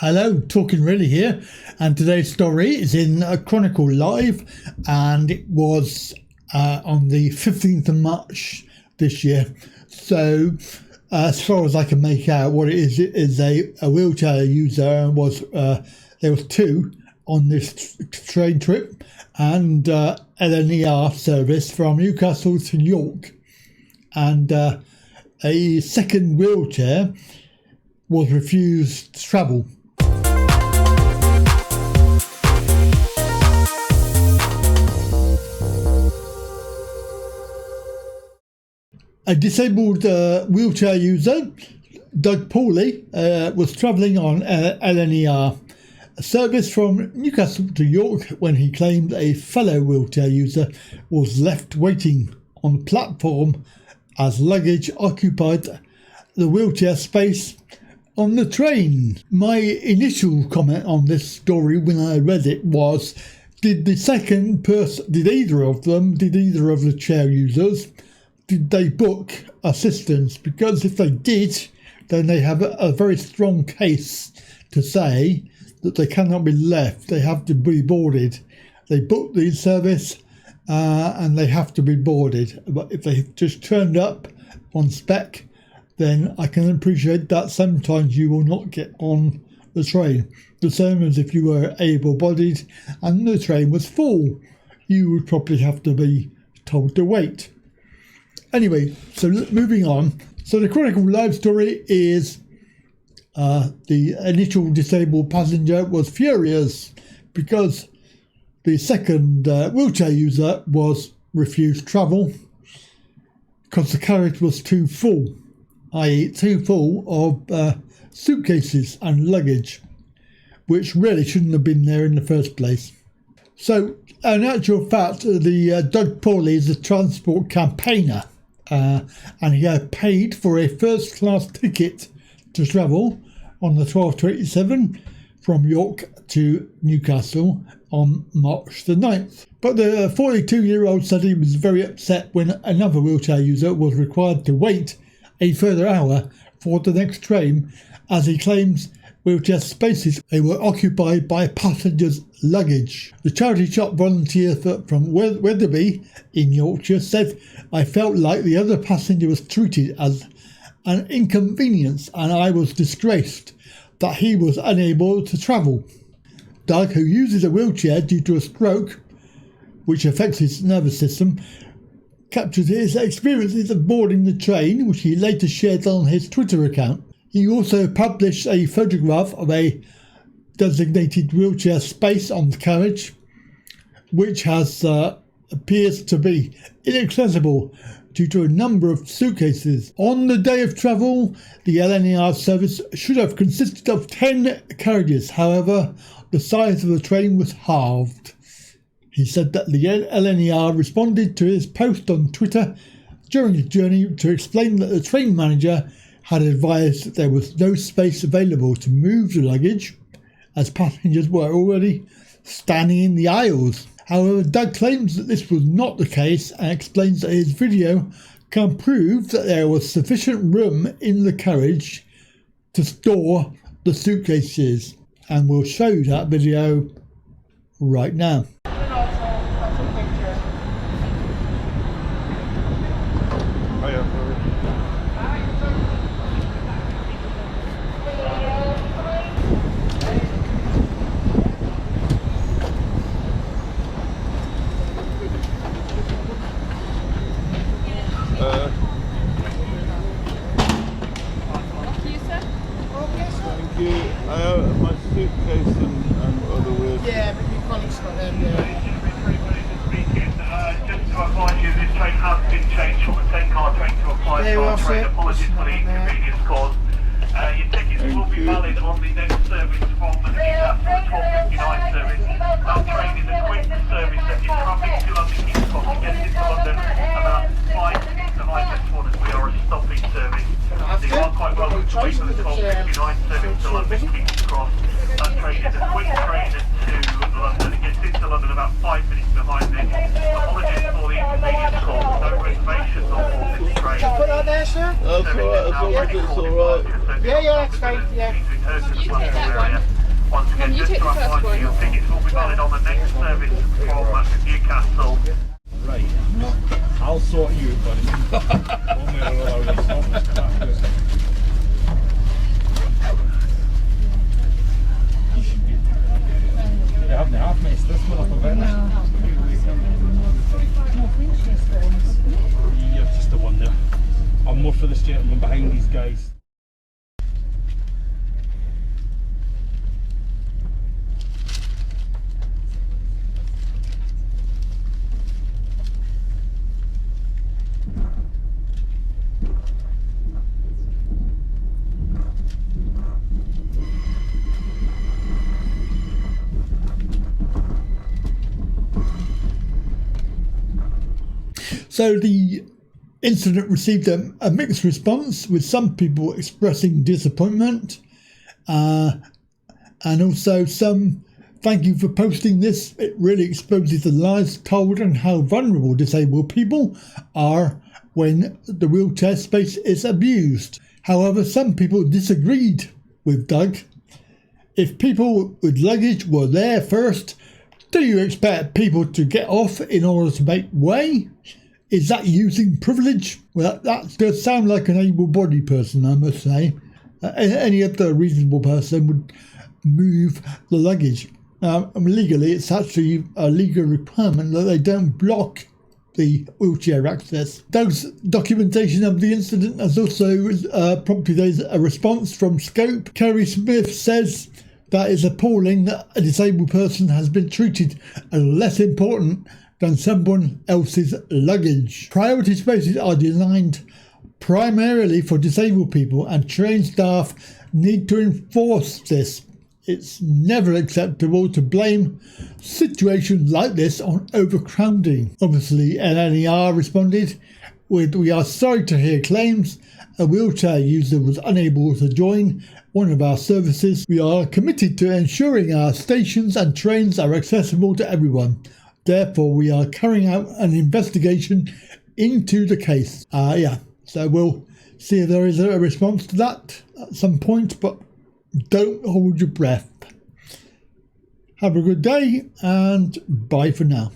Hello, Talkin really here, and today's story is in Chronicle Live, and it was on the 15th of March this year. So, as far as I can make out, what it is a wheelchair user, and there was two on this train trip, and LNER service from Newcastle to York, and a second wheelchair was refused to travel. A disabled wheelchair user, Doug Pauly, was travelling on LNER, a service from Newcastle to York, when he claimed a fellow wheelchair user was left waiting on the platform as luggage occupied the wheelchair space on the train. My initial comment on this story when I read it was, did either of the chair users, did they book assistance? Because if they did, then they have a very strong case to say that they cannot be left. They have to be boarded. They booked the service and they have to be boarded. But if they just turned up on spec, then I can appreciate that sometimes you will not get on the train. The same as if you were able-bodied and the train was full. You would probably have to be told to wait. Anyway, so moving on. So the Chronicle Live story is the initial disabled passenger was furious because the second wheelchair user was refused travel because the carriage was too full, i.e. too full of suitcases and luggage, which really shouldn't have been there in the first place. So, in actual fact, the Doug Pauly is a transport campaigner. And he had paid for a first-class ticket to travel on the 12:27 from York to Newcastle on March the 9th. But the 42-year-old said he was very upset when another wheelchair user was required to wait a further hour for the next train, as he claims wheelchair spaces they were occupied by passengers' luggage. The charity shop volunteer from Wetherby in Yorkshire said, "I felt like the other passenger was treated as an inconvenience and I was disgraced that he was unable to travel." Doug, who uses a wheelchair due to a stroke, which affects his nervous system, captured his experiences of boarding the train, which he later shared on his Twitter account. He also published a photograph of a designated wheelchair space on the carriage, which appears to be inaccessible due to a number of suitcases. On the day of travel, the LNER service should have consisted of 10 carriages. However, the size of the train was halved. He said that the LNER responded to his post on Twitter during his journey to explain that the train manager had advised that there was no space available to move the luggage, as passengers were already standing in the aisles. However, Doug claims that this was not the case and explains that his video can prove that there was sufficient room in the carriage to store the suitcases. And we'll show you that video right now. My suitcase and other weird. Yeah, but your colleague's got them, yeah. Just to advise you, this train has been changed from a 10-car train to a 5-car train. Apologies for the inconvenience caused. Your tickets will be valid on the next service from Newcastle 12:59 service. That train is a quick service that is travelling to London King's Cross to get into London about 5 minutes behind this one, as we are a stopping service. So you are quite welcome to wait for the 12:59 service to London King's Cross. That train is a quick train to London. It gets into London about 5 minutes behind this. Apologies for the inconvenience caused. No reservations on board this train. Put that there, sir? That's alright, as long as it's alright. Yeah, that's fine, yeah. You take that one. Once again, just to advise you, your tickets will be valid on the next service from Newcastle. Right. I'll sort you, buddy. Only you haven't half missed this one up a bit. You're just the one there. I'm more for this gentleman behind these guys. So the incident received a mixed response, with some people expressing disappointment and also some thank you for posting this. It really exposes the lies told and how vulnerable disabled people are when the wheelchair space is abused. However, some people disagreed with Doug. If people with luggage were there first, do you expect people to get off in order to make way? Is that using privilege? Well, that does sound like an able-bodied person, I must say. Any other reasonable person would move the luggage. Legally, it's actually a legal requirement that they don't block the wheelchair access. Doug's documentation of the incident has also prompted a response from Scope. Kerry Smith says that it's appalling that a disabled person has been treated as less important than someone else's luggage. Priority spaces are designed primarily for disabled people, and trained staff need to enforce this. It's never acceptable to blame situations like this on overcrowding. Obviously, LNER responded with, "We are sorry to hear claims a wheelchair user was unable to join one of our services. We are committed to ensuring our stations and trains are accessible to everyone. Therefore, we are carrying out an investigation into the case." So we'll see if there is a response to that at some point, but don't hold your breath. Have a good day and bye for now.